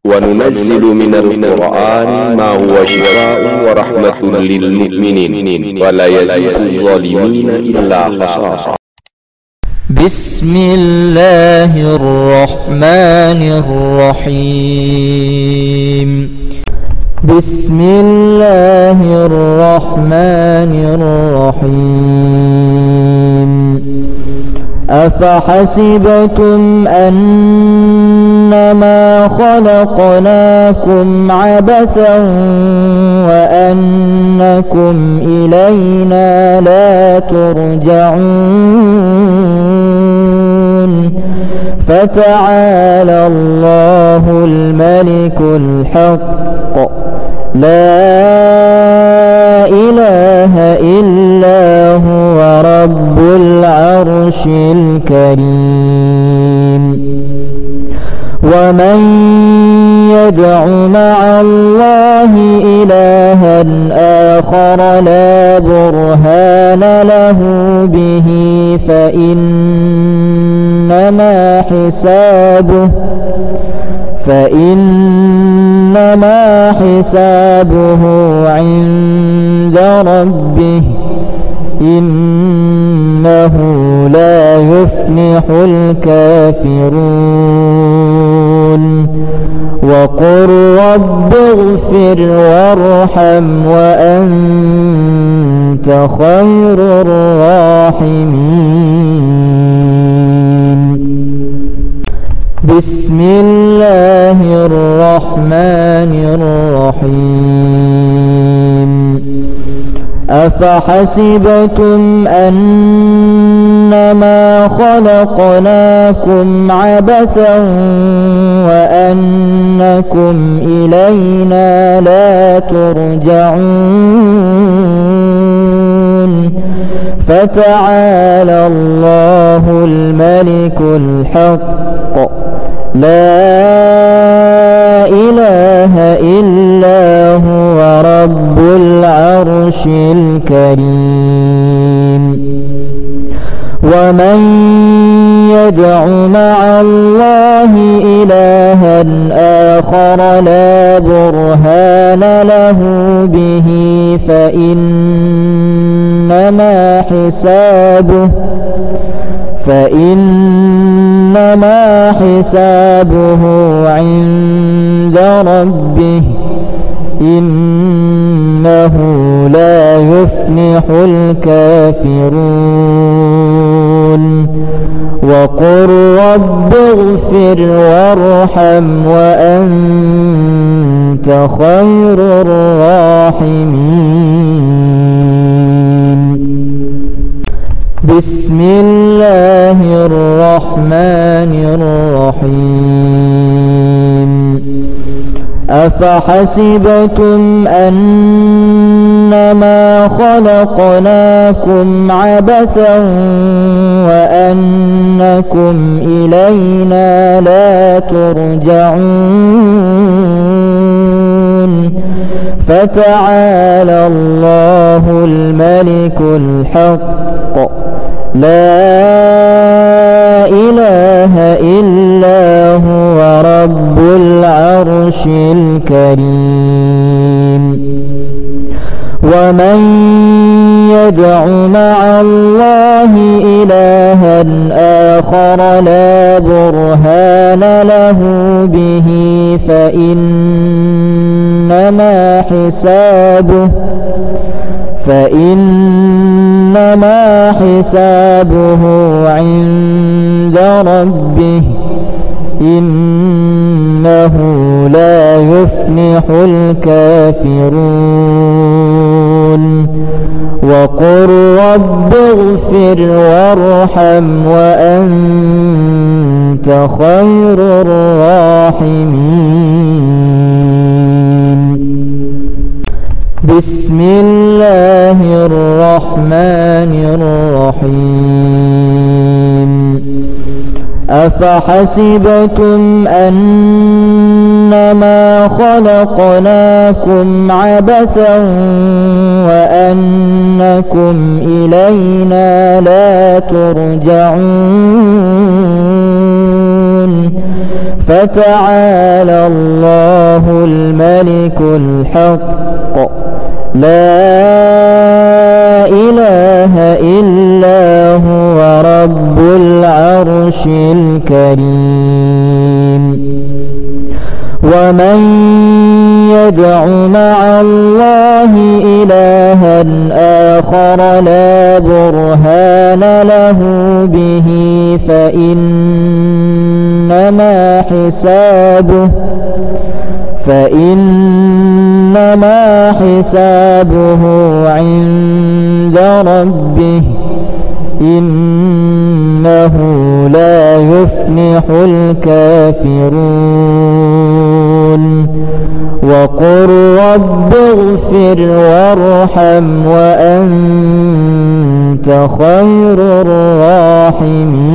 وننزل من القرآن ما هو شفاء ورحمة للمؤمنين ولا يزيد الظالمين إلا خسارا. بسم الله الرحمن الرحيم. بسم الله الرحمن الرحيم. أفحسبتم أنما خلقناكم عبثا وأنكم إلينا لا ترجعون فتعالى الله الملك الحق لا إله إلا هو رب العرش الكريم. ومن يدع مع الله إلها آخر لا برهان له به فإنما حسابه عند ربه إنه لا يفلح الكافرون. وقل رب اغفر وارحم وأنت خير الراحمين. بسم الله الرحمن الرحيم. أفحسبتم أنما خلقناكم عبثا وأنكم إلينا لا ترجعون فتعالى الله الملك الحق لا إله إلا هو رب العرش الكريم. ومن يدع مع الله إلها آخر لا برهان له به فإنما حسابه عند ربه إنه لا يفلح الكافرون. وقل رب اغفر وارحم وأنت خير الراحمين. بسم الله الرحمن الرحيم. أفحسبتم أنما خلقناكم عبثا وأنكم إلينا لا ترجعون فتعالى الله الملك الحق لا إله إلا هو رب العرش الكريم. ومن يدع مع الله إلها آخر لا برهان له به فإنما حسابه عند ربه إنه لا يفلح الكافرون. وقل رب اغفر وارحم وأنت خير الراحمين. بسم الله الرحمن الرحيم. أفحسبتم أنما خلقناكم عبثا وأنكم إلينا لا ترجعون فتعالى الله الملك الحق لا إله إلا هو رب العرش الكريم. ومن يدع مع الله إلها آخر لا برهان له به فإنما حسابه عند ربه إنه لا يفلح الكافرون. وقل رب اغفر وارحم وأنت خير الراحمين.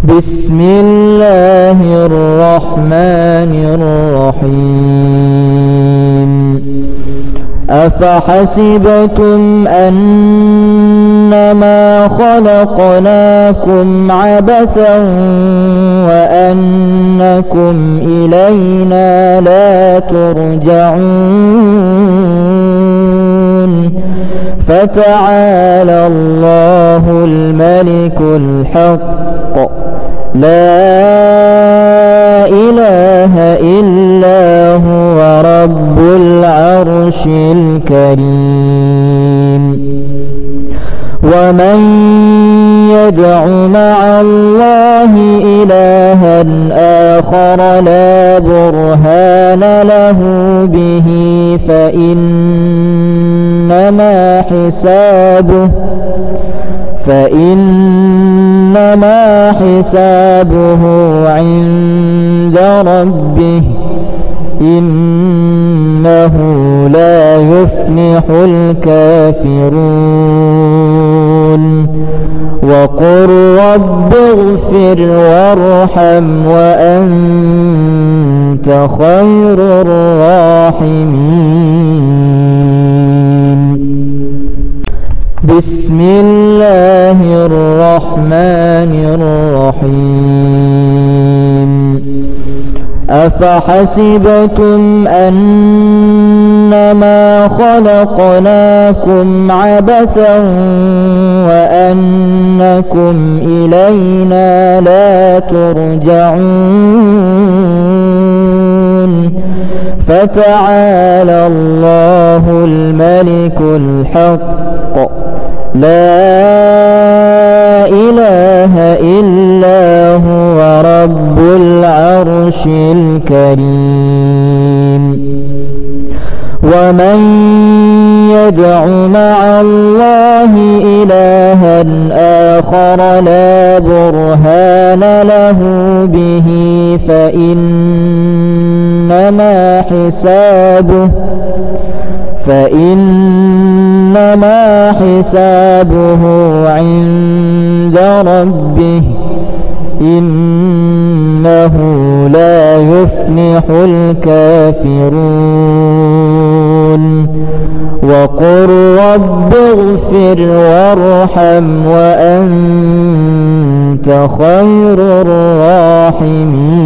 بسم الله الرحمن الرحيم. أفحسبتم أنما خلقناكم عبثا وأنكم إلينا لا ترجعون فتعالى الله الملك الحق لا إله إلا هو رب العرش الكريم. ومن يدع مع الله إلها آخر لا برهان له به فإنما حسابه عند ربه إنه لا يفلح الكافرون. وقل رب اغفر وارحم وأنت خير الراحمين. بسم الله الرحمن الرحيم. أفحسبتم أنما خلقناكم عبثا وأنكم إلينا لا ترجعون فتعالى الله الملك الحق لا إله إلا هو رب العرش الكريم. ومن يدع مع الله إلها آخر لا برهان له به فإنما حسابه عند ربه إنه لا يفلح الكافرون. وقل رب اغفر وارحم وأنت خير الراحمين.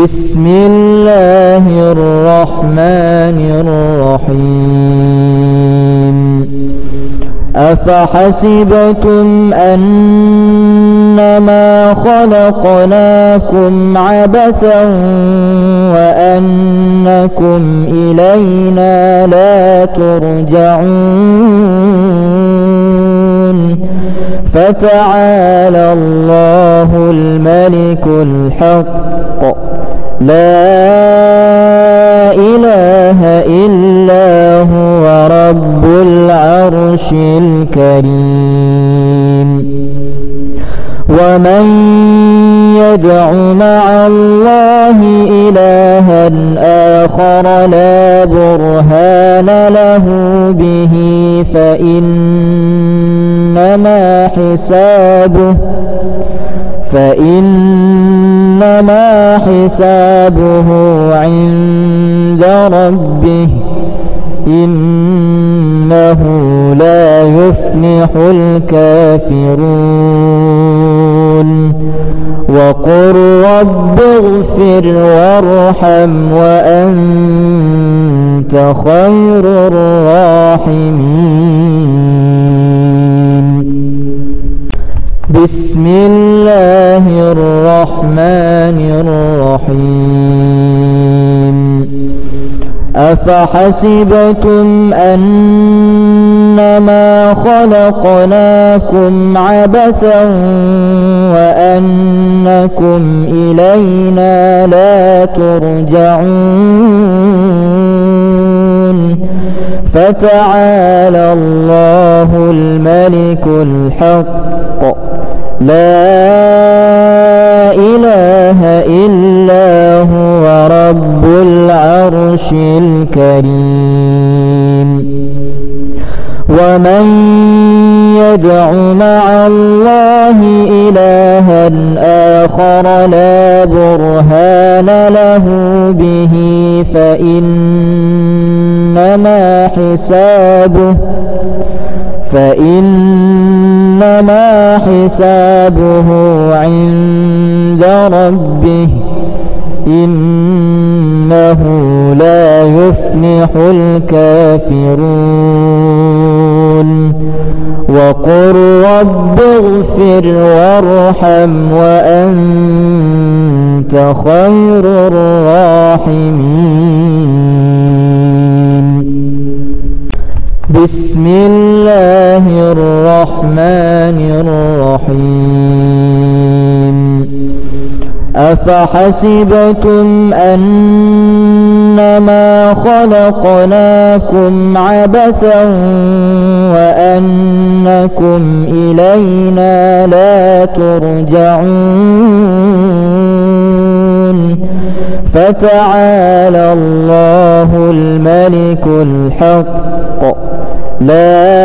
بسم الله الرحمن الرحيم. أفحسبتم أنما خلقناكم عبثا وأنكم إلينا لا ترجعون فتعالى الله الملك الحق لا إله إلا هو رب العرش الكريم. ومن يدع مع الله إلها آخر لا برهان له به فإنما حسابه عند ربه إنه لا يفلح يفلح الكافرون وقل رب اغفر وارحم وأنت خير الراحمين. بسم الله الرحمن الرحيم. أفحسبتم أنما خلقناكم عبثا وأنكم إلينا لا ترجعون فتعالى الله الملك الحق لا إله إلا هو رب العرش الكريم. ومن يدع مع الله إلها آخر لا برهان له به فإنما حسابه عند ربه إنه لا يفلح الكافرون. وقل رب اغفر وارحم وأنت خير الراحمين. بسم الله الرحمن الرحيم. أفحسبتم أنما خلقناكم عبثا وأنكم إلينا لا ترجعون فتعالى الله الملك الحق لا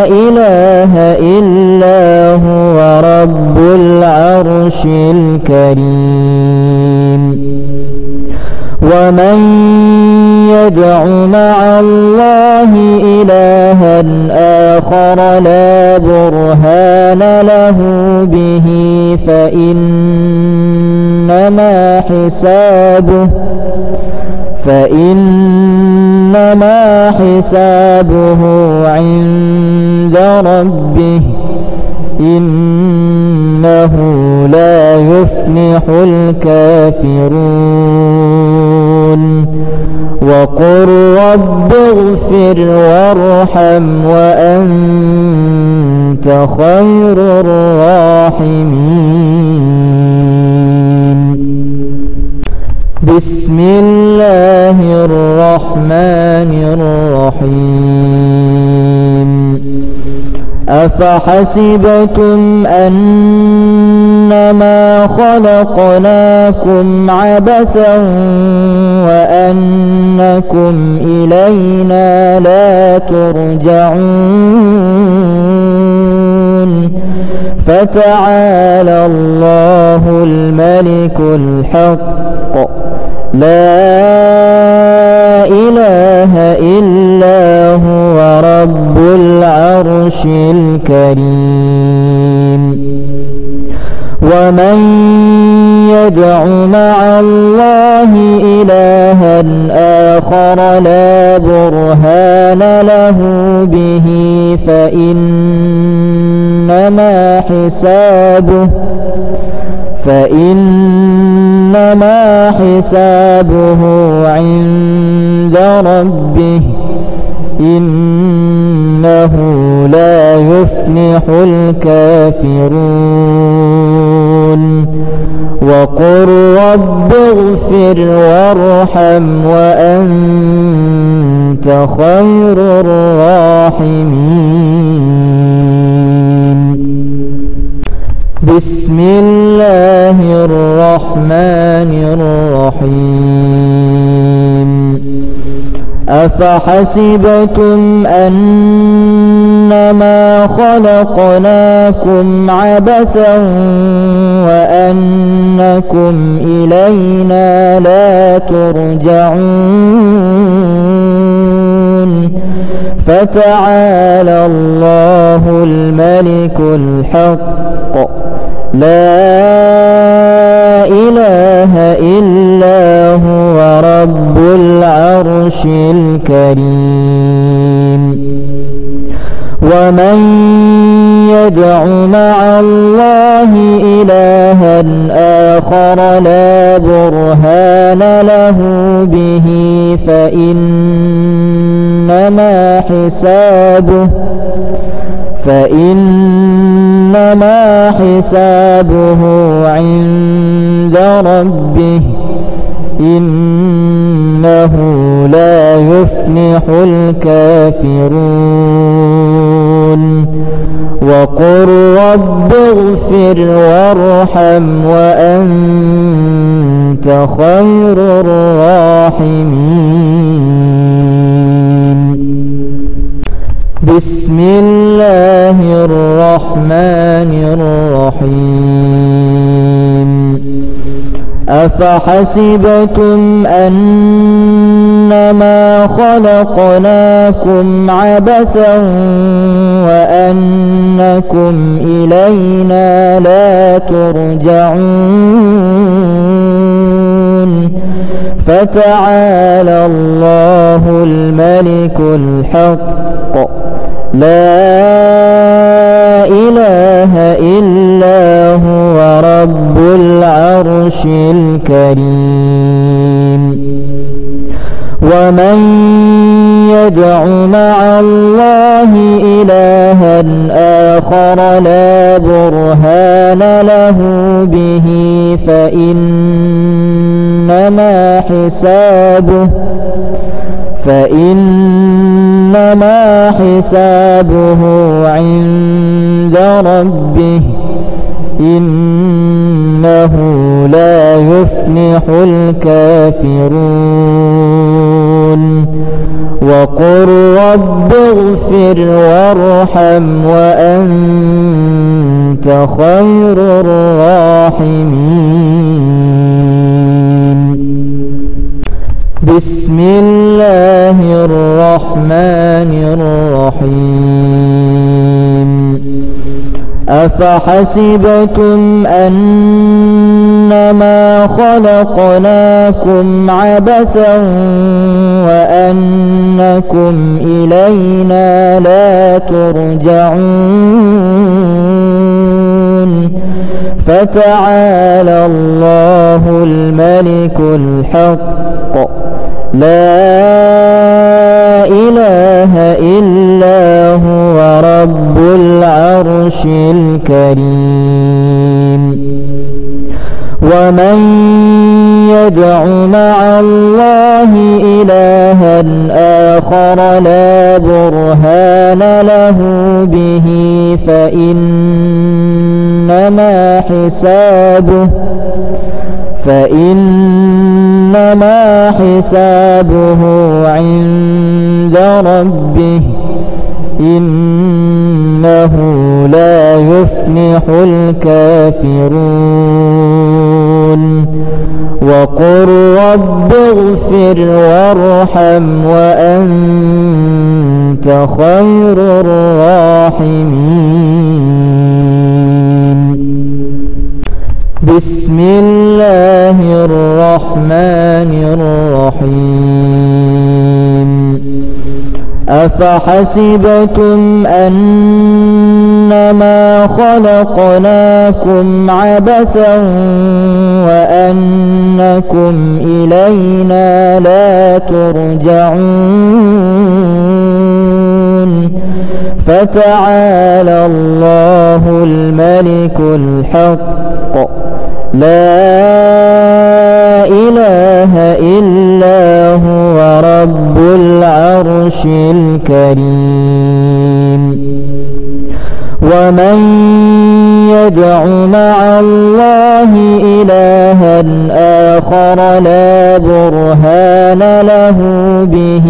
إله إلا هو رب العرش الكريم. ومن يدع مع الله إلها آخر لا برهان له به فإنما حسابه عند ربه إنه لا يفلح الكافرون. وقل رب اغفر وارحم وأنت خير الراحمين. بسم الله الرحمن الرحيم. أفحسبتم أنما خلقناكم عبثا وأنكم إلينا لا ترجعون فتعالى الله الملك الحق لا إله إلا هو رب العرش الكريم. ومن يدع مع الله إلها آخر لا برهان له به فإنما حسابه عند ربه إنه لا يفلح الكافرون. وقل رب اغفر وارحم وأنت خير الراحمين. بسم الله الرحمن الرحيم. أفحسبتم أنما خلقناكم عبثا وأنكم إلينا لا ترجعون فتعالى الله الملك الحق لا إله إلا هو رب العرش الكريم. ومن يدع مع الله إلها آخر لا برهان له به فإنما حسابه عند ربه إنه لا يفلح الكافرون. وقل رب اغفر وارحم وأنت خير الراحمين. بسم الله الرحمن الرحيم. أفحسبتم أنما خلقناكم عبثا وأنكم إلينا لا ترجعون فتعالى الله الملك الحق لا إله إلا هو رب العرش الكريم. ومن يدع مع الله إلها آخر لا برهان له به فإنما حسابه عند ربه إنه لا يفلح الكافرون. وقل رب اغفر وارحم وأنت خير الراحمين. بسم الله الرحمن الرحيم. أفحسبتم أنما خلقناكم عبثا وأنكم إلينا لا ترجعون فتعالى الله الملك الحق لا إله إلا هو رب العرش الكريم. ومن يدع مع الله إلها آخر لا برهان له به فإنما حسابه عند ربه إنه لا يفلح الكافرون. وقل رب اغفر وارحم وأنت خير الراحمين. بسم الله الرحمن الرحيم. أفحسبتم أنما خلقناكم عبثا وأنكم إلينا لا ترجعون فتعالى الله الملك الحق لا إله إلا هو رب العرش الكريم. ومن يدع مع الله إلها آخر لا برهان له به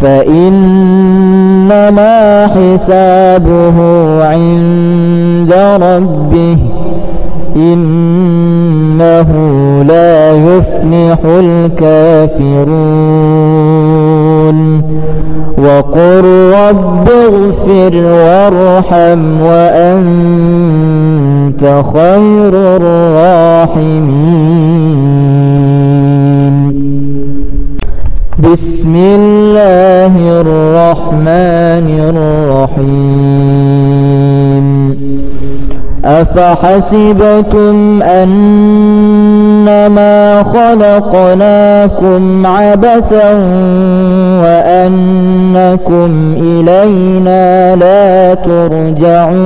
فإنما حسابه عند ربه إنه لا يفلح الكافرون وقل رب اغفر وارحم وأنت خير الراحمين. بسم الله الرحمن الرحيم. أفحسبتم أنما خلقناكم عبثا وأنكم إلينا لا ترجعون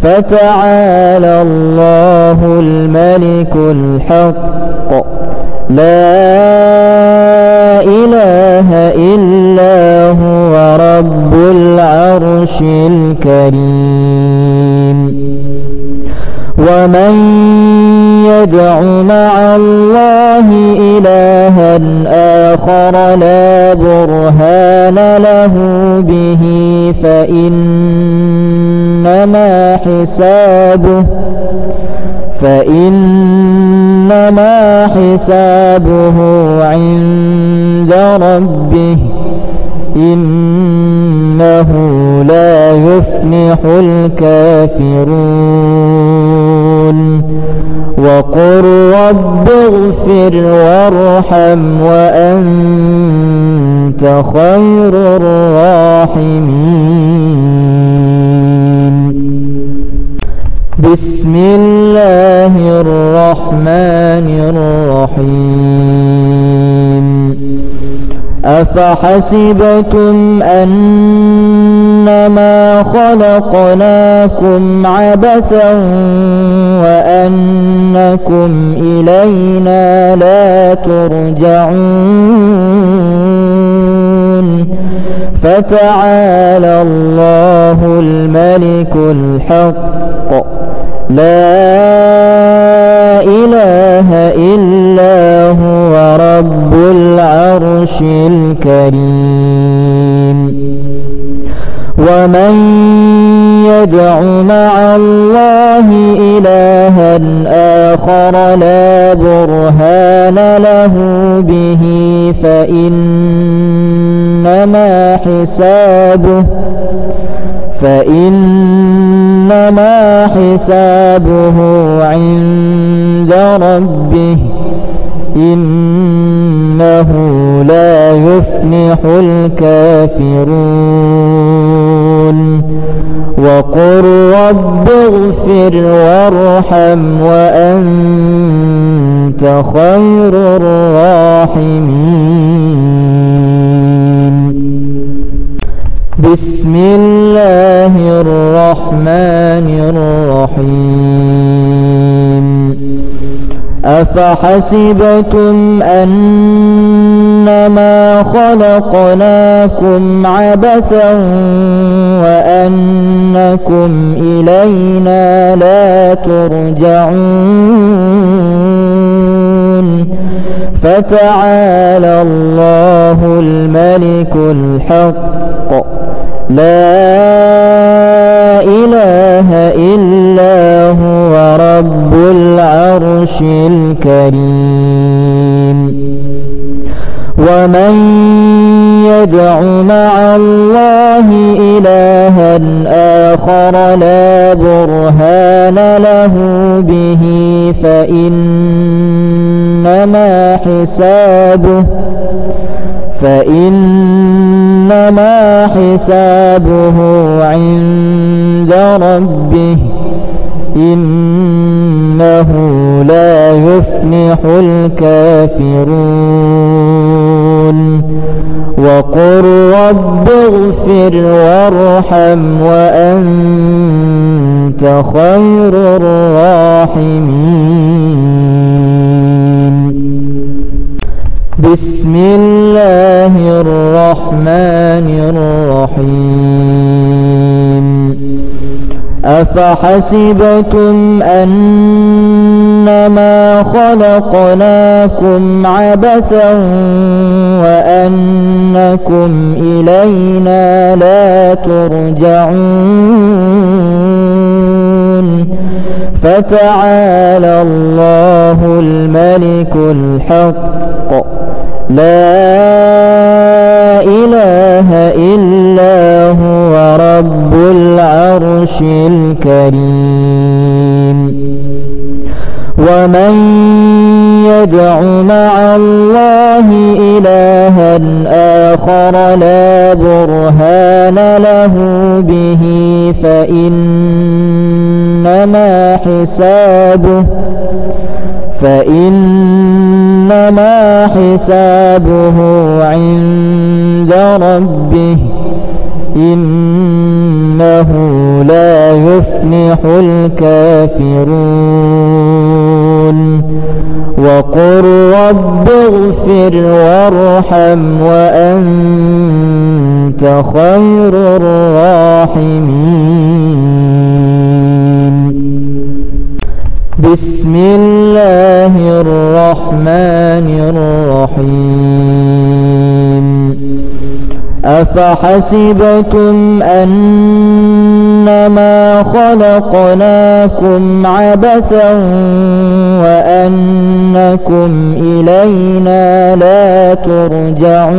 فتعالى الله الملك الحق لا إله إلا هو رب العرش الكريم. ومن يدع مع الله إلها آخر لا برهان له به فإنما حسابه عند ربه إنه لا يفلح الكافرون. وقل رب اغفر وارحم وأنت خير الراحمين. بسم الله الرحمن الرحيم. أفحسبتم أنما خلقناكم عبثا وأنكم إلينا لا ترجعون فتعالى الله الملك الحق لا إله إلا هو رب العرش الكريم. ومن يدع مع الله إلها آخر لا برهان له به فإنما حسابه عند ربه إنه لا يفلح الكافرون. وقل رب اغفر وارحم وأنت خير الراحمين. بسم الله الرحمن الرحيم. أفحسبتم أنما خلقناكم عبثا وأنكم إلينا لا ترجعون فتعالى الله الملك الحق لا إله إلا هو رب العرش الكريم. ومن يدع مع الله إلها آخر لا برهان له به فإنما حسابه عند ربه إنه لا يفلح الكافرون. وقل رب اغفر وارحم وأنت خير الراحمين. بسم الله الرحمن الرحيم. أفحسبتم أنما خلقناكم عبثا وأنكم إلينا لا ترجعون فتعالى الله الملك الحق لا إله إلا هو رب العرش الكريم. ومن يدع مع الله إلها آخر لا برهان له به فإنما حسابه عند ربه إنه لا يفلح الكافرون. وقل رب اغفر وارحم وأنت خير الراحمين. بسم الله الرحمن الرحيم. أفحسبتم أنما خلقناكم عبثا وأنكم إلينا لا ترجعون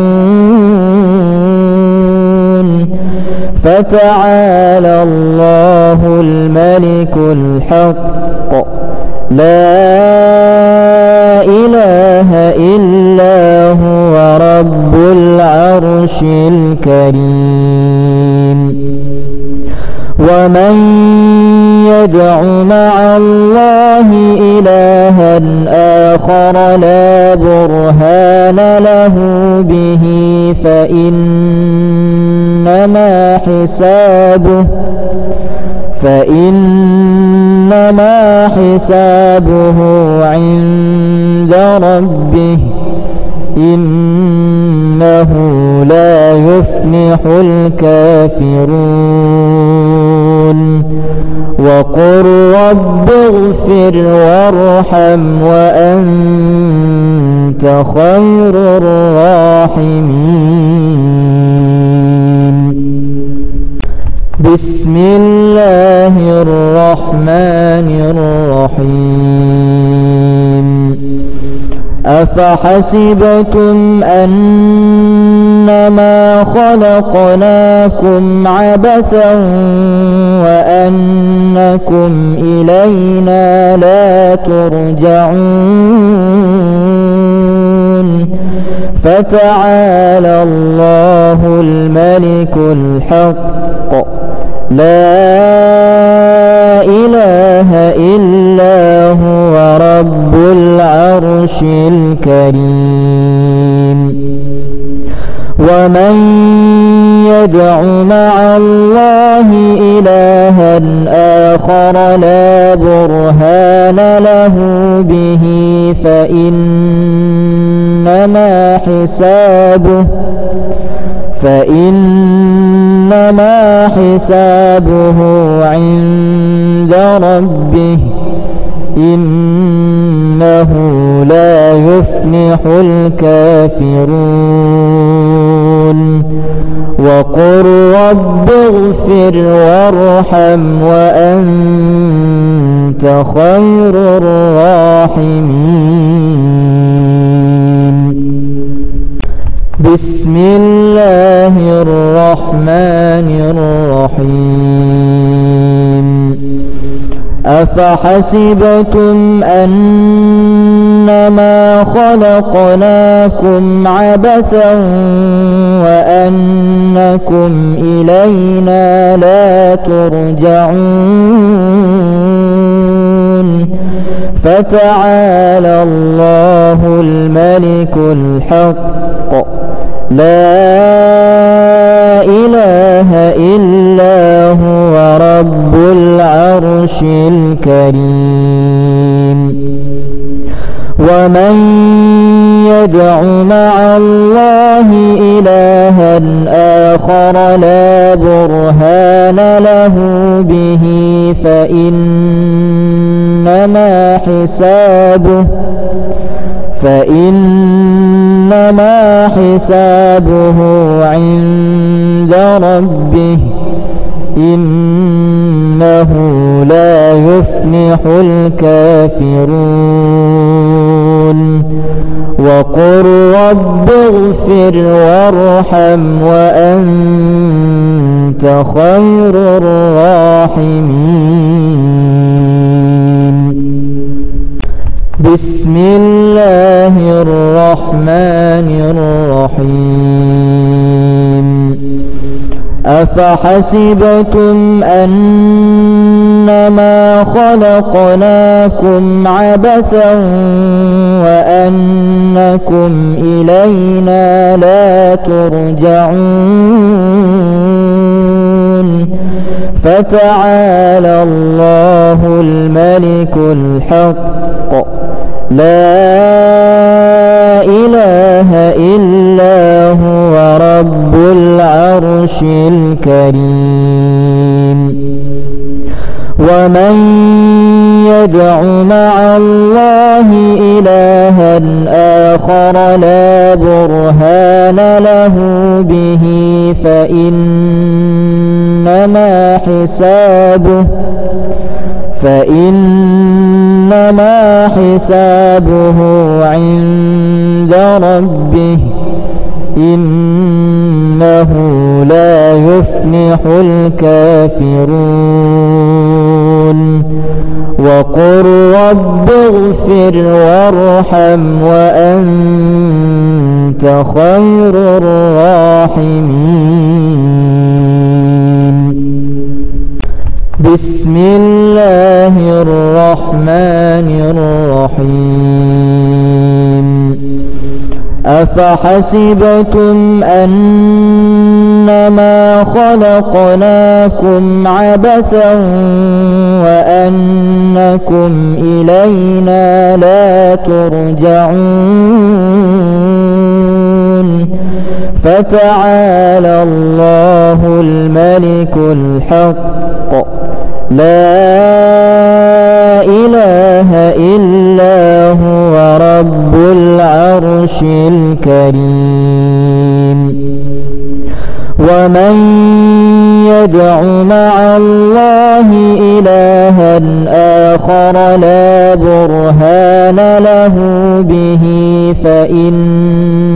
فتعالى الله الملك الحق لا إله إلا هو رب العرش الكريم. ومن يدع مع الله إلها آخر لا برهان له به فإنما حسابه عند ربه إنه لا يفلح الكافرون. وقل رب اغفر وارحم وأنت خير الراحمين. بسم الله الرحمن الرحيم. أفحسبتم أنما خلقناكم عبثا وأنكم إلينا لا ترجعون فتعالى الله الملك الحق لا إله إلا هو رب العرش الكريم. ومن يدع مع الله إلها آخر لا برهان له به فإنما حسابه عند ربه إنه لا يفلح الكافرون. وقل رب اغفر وارحم وأنت خير الراحمين. بسم الله الرحمن الرحيم. أفحسبتم أنما خلقناكم عبثا وأنكم إلينا لا ترجعون فتعالى الله الملك الحق لا إله إلا هو رب العرش الكريم. ومن يدع مع الله إلها آخر لا برهان له به فإنما حسابه عند ربه إنه لا يفلح يفلح الكافرون وقل رب اغفر وارحم وأنت خير الراحمين. بسم الله الرحمن الرحيم. أفحسبتم أنما خلقناكم عبثا وأنكم إلينا لا ترجعون فتعالى الله الملك الحق لا إله إلا هو رب العرش الكريم. ومن يدع مع الله إلها آخر لا برهان له به فإنما حسابه عند ربه إنه لا يفلح الكافرون. وقل رب اغفر وارحم وأنت خير الراحمين. بسم الله الرحمن الرحيم. أفحسبتم أنما خلقناكم عبثا وأنكم إلينا لا ترجعون فتعالى الله الملك الحق لا إله إلا هو رب العرش الكريم. ومن يدع مع الله إلها آخر لا برهان له به فإنما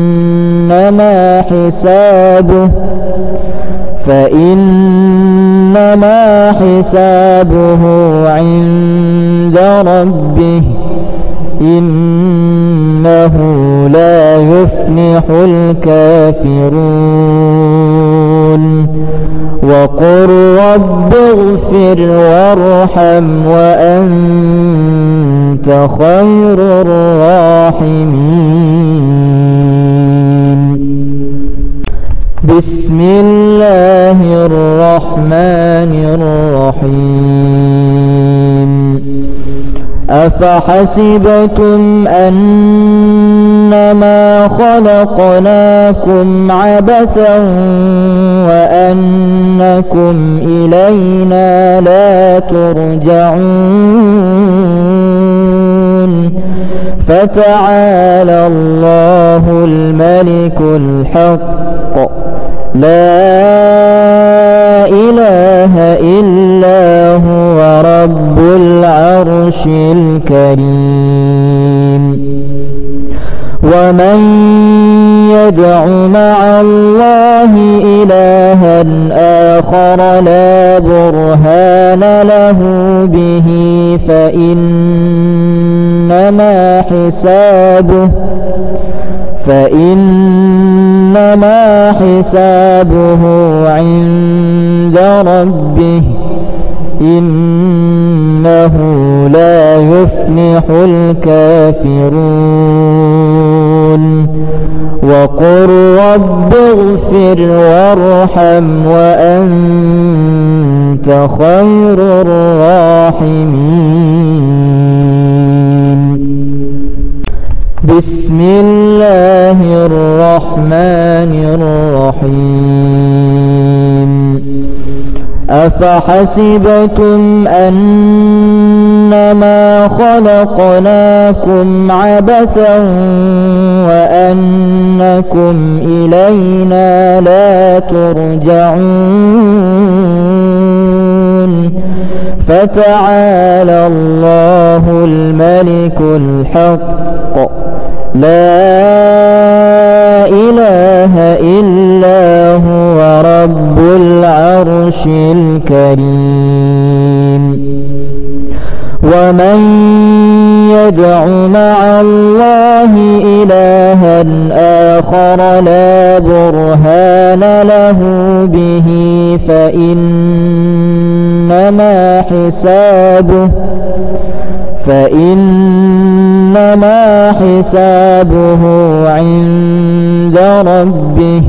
حسابه عند ربه إنه لا يفلح الكافرون. وقل رب اغفر وارحم وأنت خير الراحمين. بسم الله الرحمن الرحيم. أفحسبتم أنما خلقناكم عبثا وأنكم إلينا لا ترجعون فتعالى الله الملك الحق لا إله إلا هو رب العرش الكريم. ومن يدع مع الله إلها آخر لا برهان له به فإنما حسابه عند ربه إنه لا يفلح الكافرون. وقل رب اغفر وارحم وأنت خير الراحمين. بسم الله الرحمن الرحيم. أفحسبتم أنما خلقناكم عبثا وأنكم إلينا لا ترجعون فتعالى الله الملك الحق لا إله إلا هو رب العرش الكريم. ومن يدع مع الله إلها آخر لا برهان له به فإنما حسابه عند ربه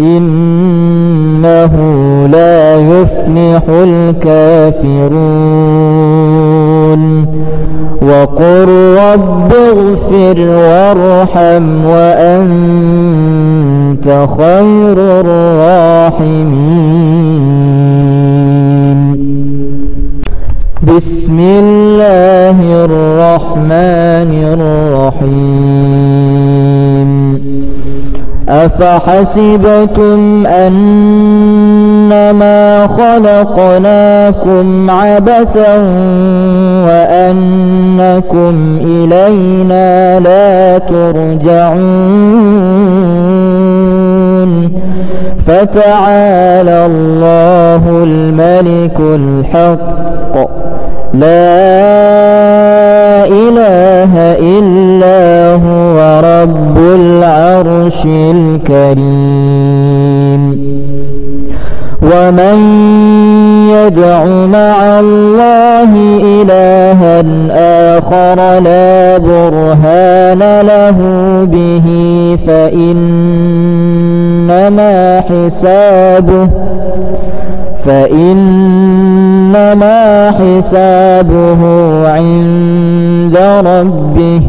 إنه لا يفلح الكافرون. وقل رب اغفر وارحم وأنت خير الراحمين. بسم الله الرحمن الرحيم. أفحسبتم أنما خلقناكم عبثا وأنكم إلينا لا ترجعون فتعالى الله الملك الحق لا إله إلا هو رب العرش الكريم. ومن يدع مع الله إلها آخر لا برهان له به فإنما حسابه عند ربه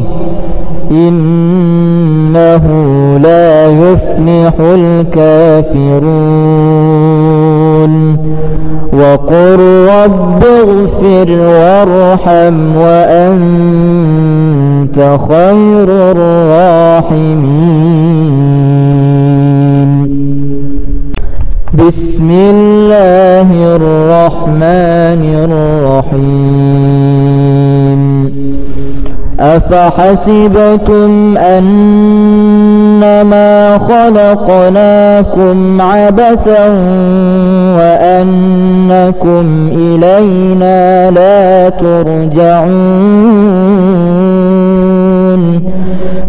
إنه لا يفلح الكافرون. وقل رب اغفر وارحم وأنت خير الراحمين. بسم الله الرحمن الرحيم. أفحسبتم أنما خلقناكم عبثا وأنكم إلينا لا ترجعون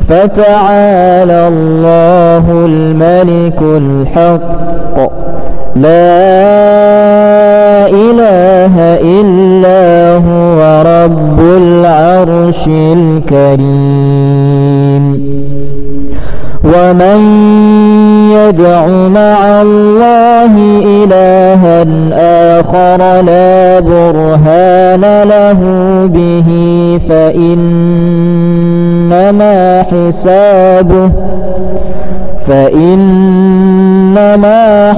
فتعالى الله الملك الحق لا إله إلا هو رب العرش الكريم. ومن يدع مع الله إلها آخر لا برهان له به فإنما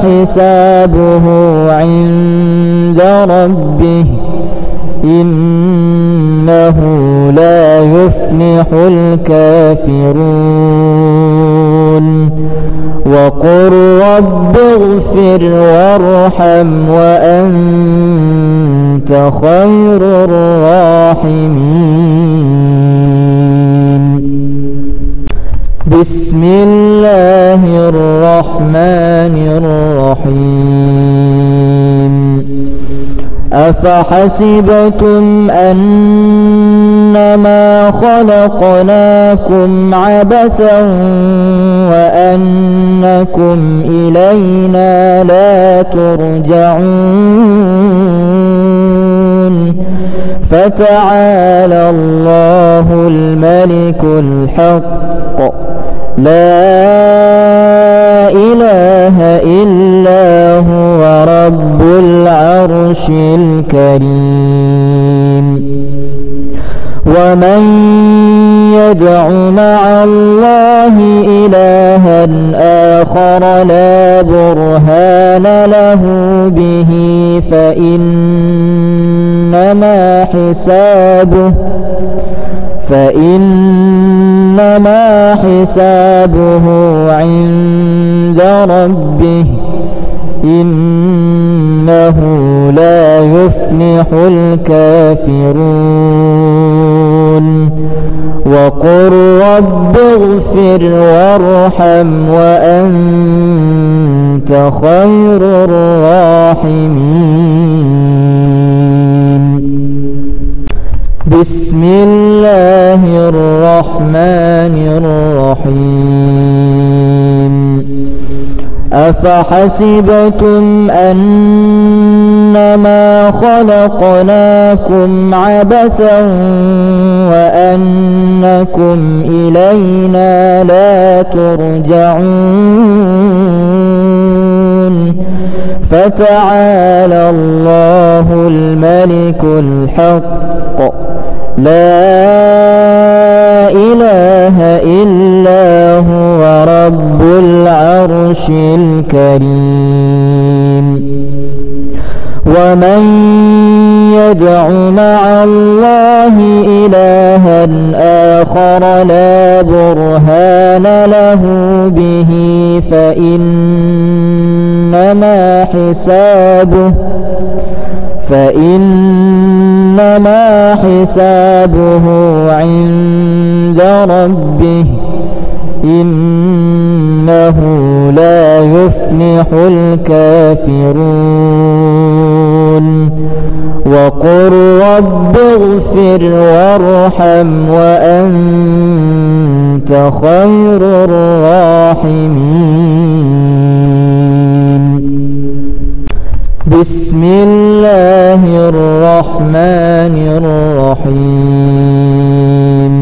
حسابه عند ربه إنه لا يفلح الكافرون. وقل رب اغفر وارحم وأنت خير الراحمين. بسم الله الرحمن الرحيم. أفحسبتم أنما خلقناكم عبثا وأنكم إلينا لا ترجعون فتعالى الله الملك الحق لا إله إلا هو رب العرش الكريم. ومن يدع مع الله إلها آخر لا برهان له به فإنما حسابه عند ربه إنه لا يفلح الكافرون وقل رب اغفر وارحم وأنت خير الراحمين. بسم الله الرحمن الرحيم. أفحسبتم أنما خلقناكم عبثا وأنكم إلينا لا ترجعون فتعالى الله الملك الحق لا إله إلا هو رب العرش الكريم. ومن يدع مع الله إلها آخر لا برهان له به فإنما حسابه عند ربه إنه لا يفلح الكافرون. وقل رب اغفر وارحم وأنت خير الراحمين. بسم الله الرحمن الرحيم.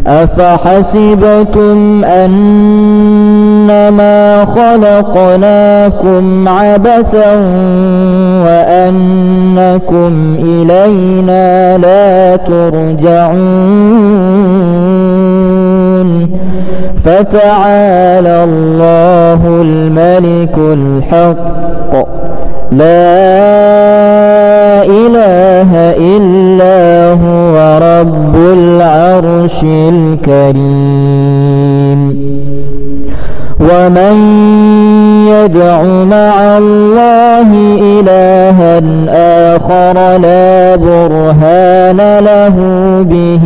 أفحسبتم أنما خلقناكم عبثا وأنكم إلينا لا ترجعون فتعالى الله الملك الحق لا إله إلا هو رب العرش الكريم. ومن يدع مع الله إلها آخر لا برهان له به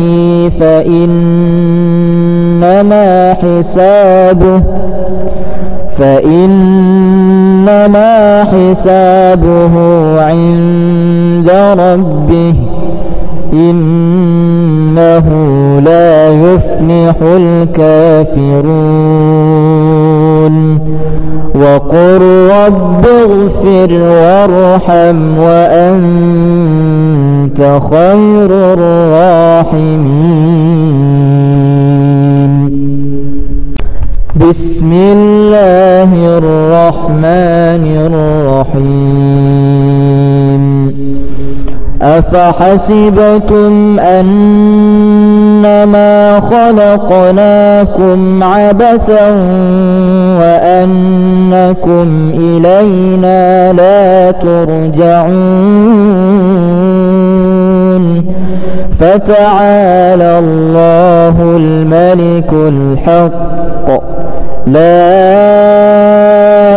فإنما حسابه عند ربه إنه لا يفلح الكافرون. وقل رب اغفر وارحم وأنت خير الراحمين. بسم الله الرحمن الرحيم. أفحسبتم أنما خلقناكم عبثا وأنكم إلينا لا ترجعون فتعالى الله الملك الحق لا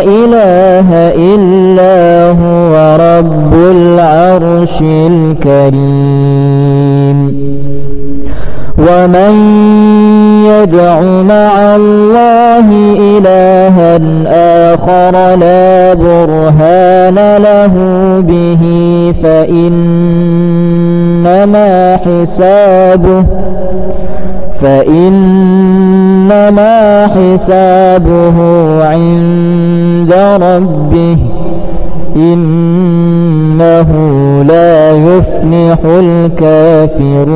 إله إلا هو رب العرش الكريم. ومن يدع مع الله إلها آخر لا برهان له به فإنما حسابه عند ربه إنه لا يفلح الكافرون.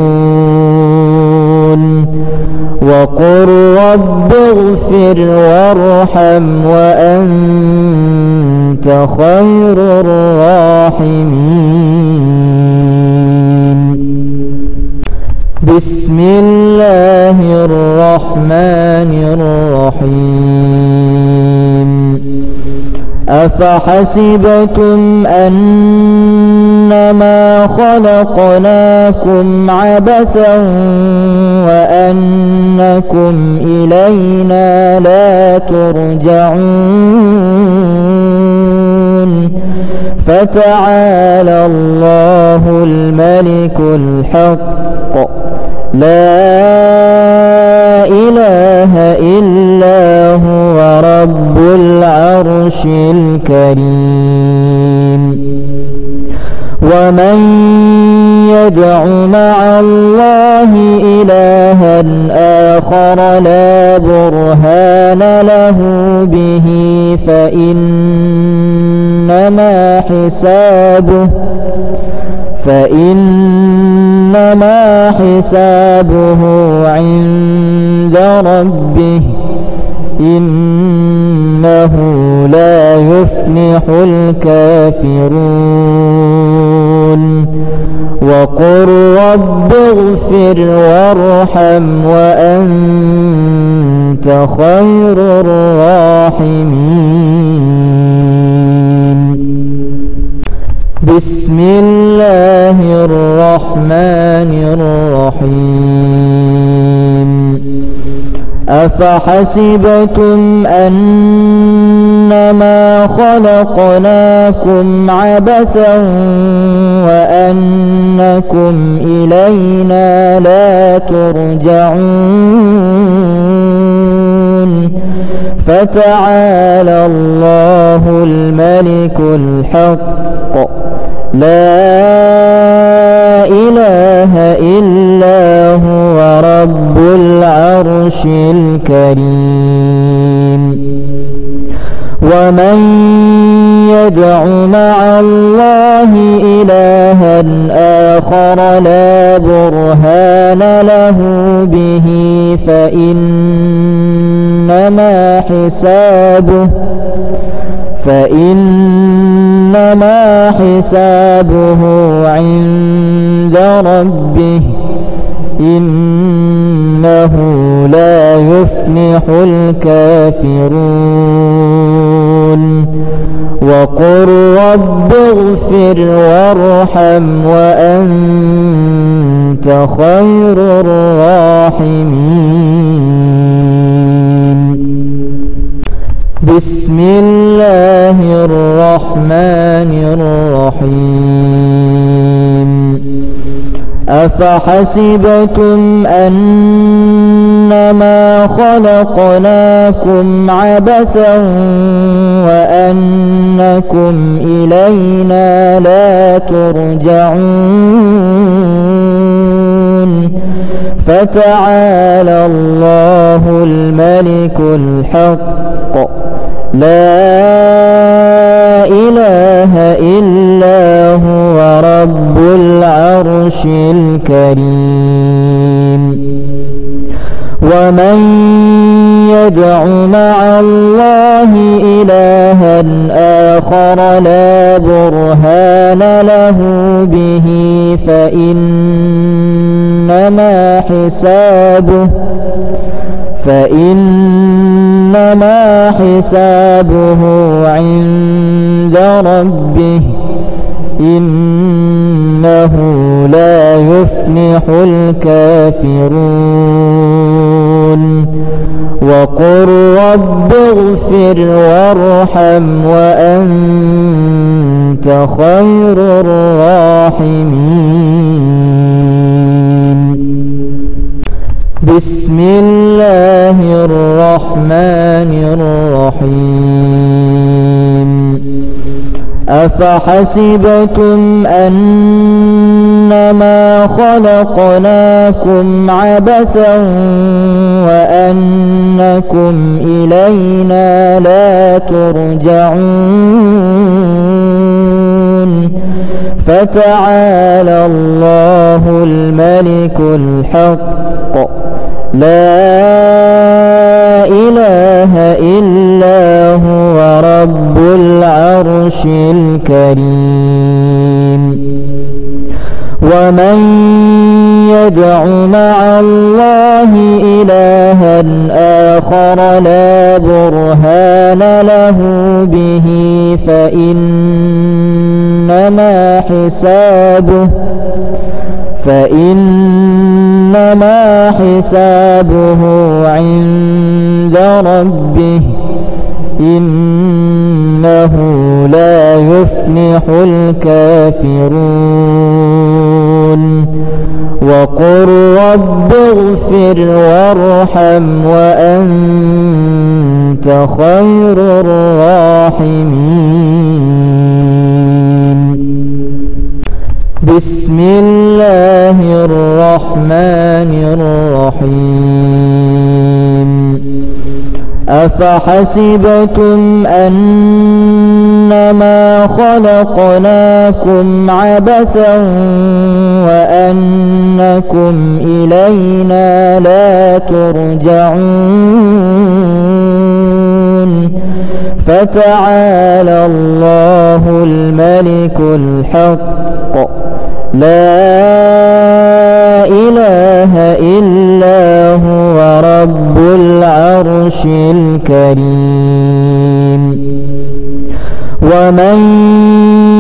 وقل رب اغفر وارحم وأنت خير الراحمين. بسم الله الرحمن الرحيم. أفحسبتم أنما خلقناكم عبثا وأنكم إلينا لا ترجعون فتعالى الله الملك الحق لا إله إلا هو رب العرش الكريم. ومن يدع مع الله إلها آخر لا برهان له به فإنما حسابه عند ربه إنه لا يفلح الكافرون. وقل رب اغفر وارحم وأنت خير الراحمين. بسم الله الرحمن الرحيم. أفحسبتم أنما خلقناكم عبثا وأنكم إلينا لا ترجعون فتعالى الله الملك الحق لا إله إلا هو رب العرش الكريم. ومن يدع مع الله إلها آخر لا برهان له به فإنما حسابه عند ربه إنه لا يفلح الكافرون. وقل رب اغفر وارحم وأنت خير الراحمين. بسم الله الرحمن الرحيم. أفحسبتم أنما خلقناكم عبثا وأنكم إلينا لا ترجعون فتعالى الله الملك الحق لا إله إلا هو رب العرش الكريم. ومن يدع مع الله إلها آخر لا برهان له به فإنما حسابه عند ربه إنه لا يفلح الكافرون. وقل رب اغفر وارحم وأنت خير الراحمين. بسم الله الرحمن الرحيم. أفحسبتم أنما خلقناكم عبثا وأنكم إلينا لا ترجعون فتعالى الله الملك الحق لا إله إلا هو رب العرش الكريم. ومن يدع مع الله إلها آخر لا برهان له به فإنما حسابه عند ربه إنه لا يفلح الكافرون وقل رب اغفر وارحم وأنت خير الراحمين. بسم الله الرحمن الرحيم. أفحسبتم أنما خلقناكم عبثا وأنكم إلينا لا ترجعون فتعالى الله الملك الحق لا إله إلا هو رب العرش الكريم. ومن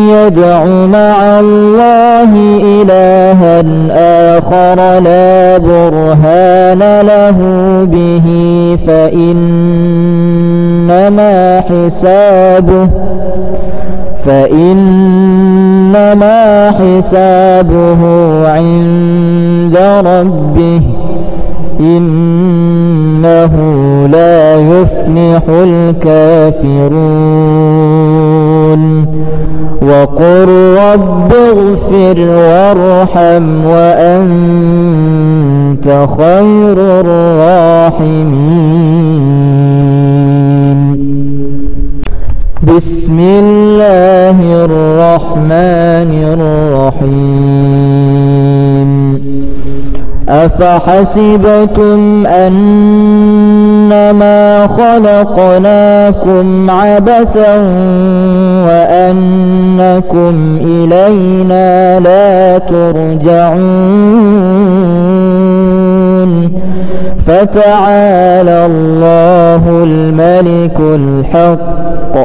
يدع مع الله إلها آخر لا برهان له به فإنما حسابه عند ربه إنه لا يفلح الكافرون. وقل رب اغفر وارحم وأنت خير الراحمين. بسم الله الرحمن الرحيم. أفحسبتم أنما خلقناكم عبثا وأنكم إلينا لا ترجعون فتعالى الله الملك الحق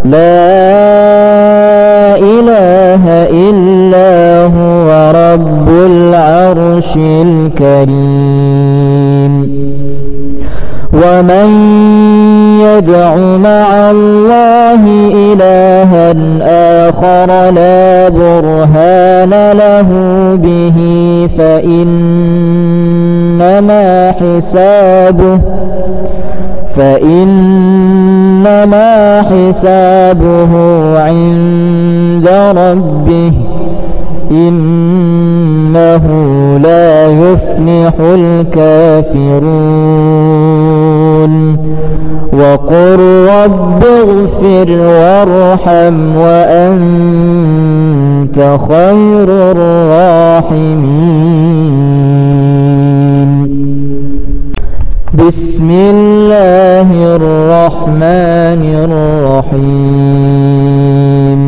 لا إله إلا هو رب العرش الكريم. ومن يدع مع الله إلها آخر لا برهان له به فإنما حسابه عند ربه إنه لا يفلح الكافرون. وقل رب اغفر وارحم وأنت خير الراحمين. بسم الله الرحمن الرحيم.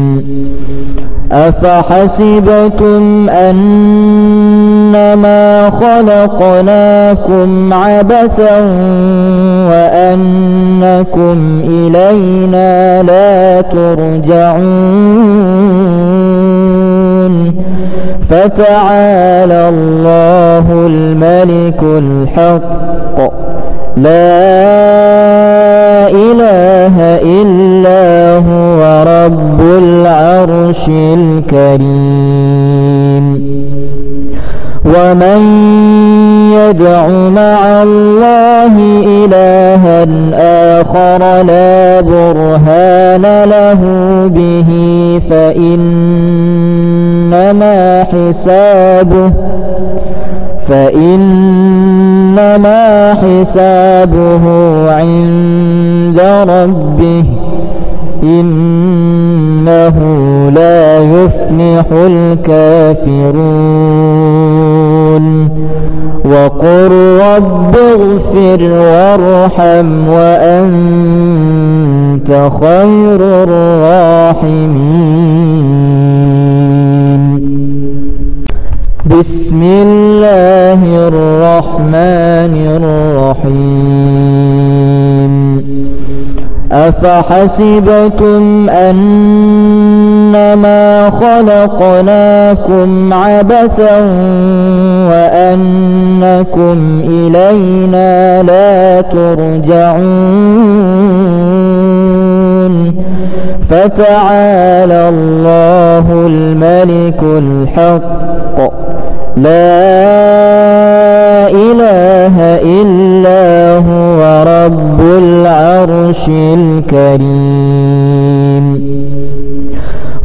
أفحسبتم أنما خلقناكم عبثا وأنكم إلينا لا ترجعون فتعالى الله الملك الحق لا إله إلا هو رب العرش الكريم. ومن يدع مع الله إلها آخر لا برهان له به فإنما حسابه عند ربه إنه لا يفلح الكافرون. وقل رب اغفر وارحم وأنت خير الراحمين. بسم الله الرحمن الرحيم. أفحسبتم أنما خلقناكم عبثا وأنكم إلينا لا ترجعون فتعالى الله الملك الحق لا إله إلا هو رب العرش الكريم.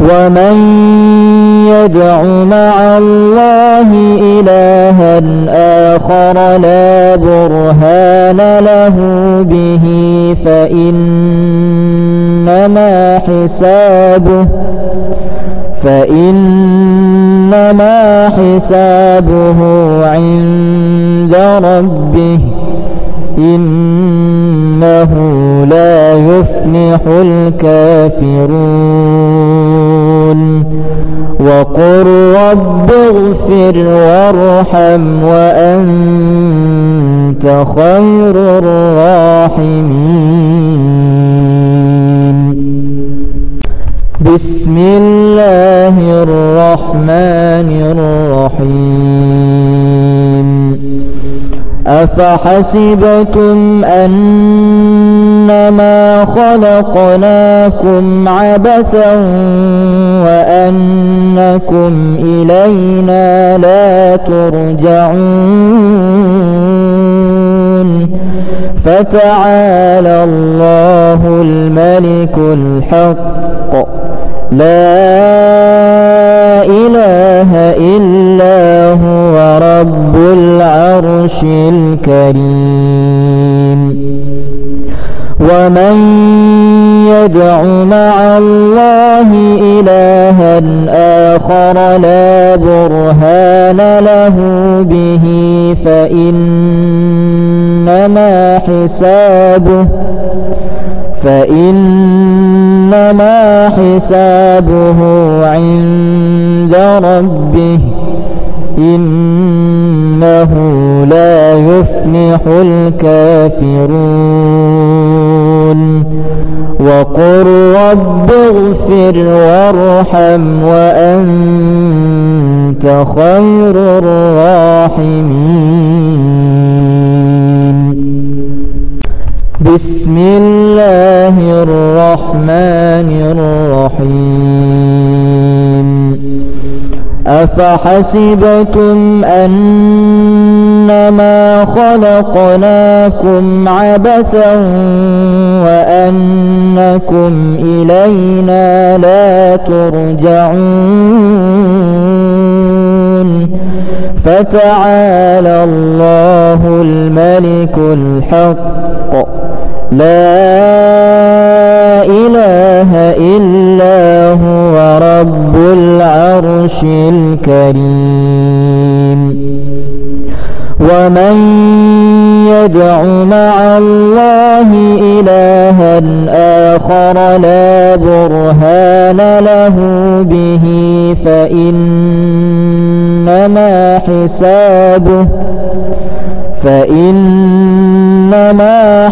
ومن يدع مع الله إلها آخر لا برهان له به فإنما حسابه عند ربه إنه لا يفلح الكافرون. وقل رب اغفر وارحم وأنت خير الراحمين. بسم الله الرحمن الرحيم. أفحسبتم أنما خلقناكم عبثا وأنكم إلينا لا ترجعون فتعالى الله الملك الحق لا إله إلا هو رب العرش الكريم. ومن يدع مع الله إلها آخر لا برهان له به فإنما حسابه عند ربه إنه لا يفلح الكافرون. وقل رب اغفر وارحم وأنت خير الراحمين. بسم الله الرحمن الرحيم. أفحسبتم أنما خلقناكم عبثا وأنكم إلينا لا ترجعون فتعالى الله الملك الحق لا إله إلا هو رب العرش الكريم. ومن يدع مع الله إلها آخر لا برهان له به فإنما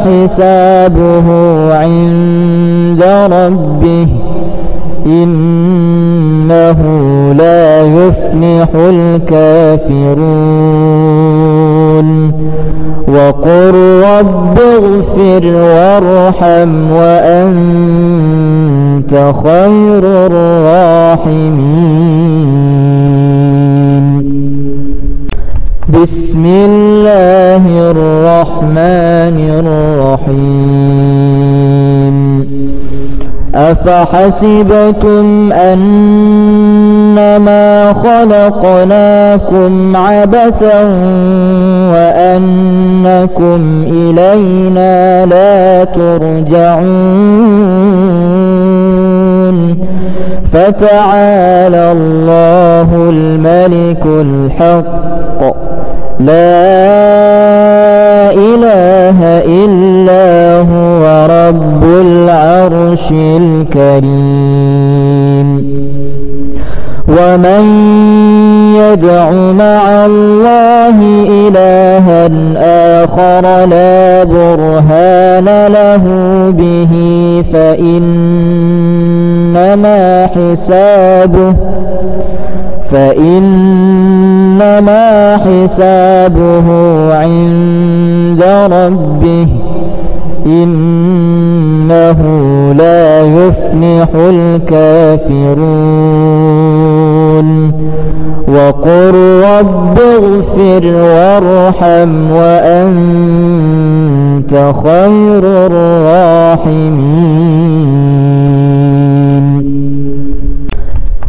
حسابه عند ربه إنه لا يفلح الكافرون. وقل رب اغفر وارحم وأنت خير الراحمين. بسم الله الرحمن الرحيم. أفحسبتم أنما خلقناكم عبثا وأنكم إلينا لا ترجعون فتعالى الله الملك الحق لا إله إلا هو رب العرش الكريم. ومن يدع مع الله إلها آخر لا برهان له به فإنما حسابه عند ربه إنه لا يفلح الكافرون وقل رب اغفر وارحم وأنت خير الراحمين.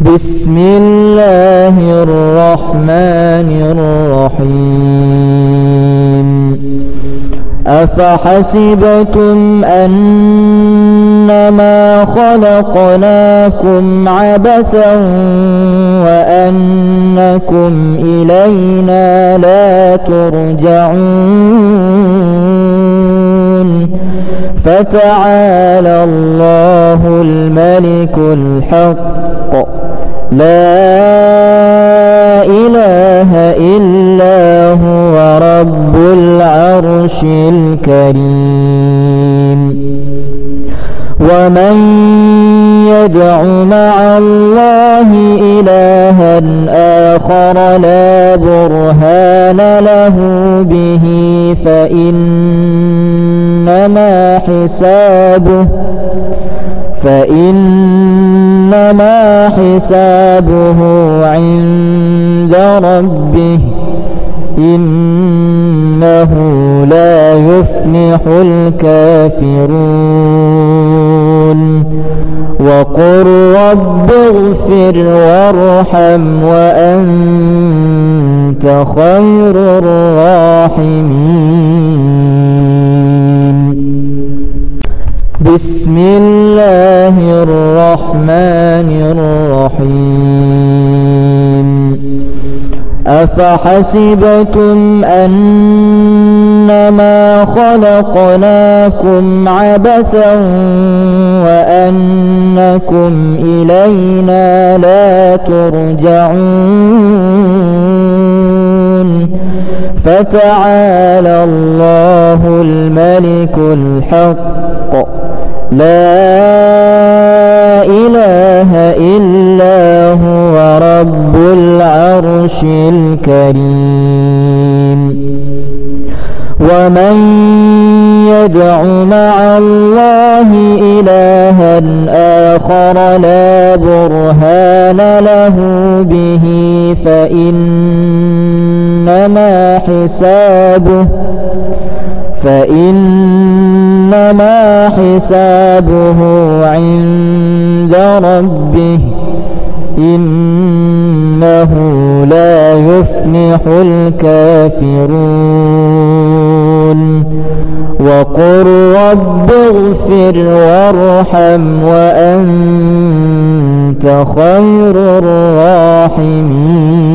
بسم الله الرحمن الرحيم. أفحسبتم أنما خلقناكم عبثا وأنكم إلينا لا ترجعون فتعالى الله الملك الحق لا إله إلا هو رب العرش الكريم. ومن يدع مع الله إلها آخر لا برهان له به فإنما حسابه عند ربه إنه لا يفلح الكافرون. وقل رب اغفر وارحم وأنت خير الراحمين. بسم الله الرحمن الرحيم. أفحسبتم أنما خلقناكم عبثا وأنكم إلينا لا ترجعون فتعالى الله الملك الحق لا إله إلا هو رب العرش الكريم. ومن يدع مع الله إلها آخر لا برهان له به فإنما حسابه عند ربه إنه لا يفلح الكافرون. وقل رب اغفر وارحم وأنت خير الراحمين.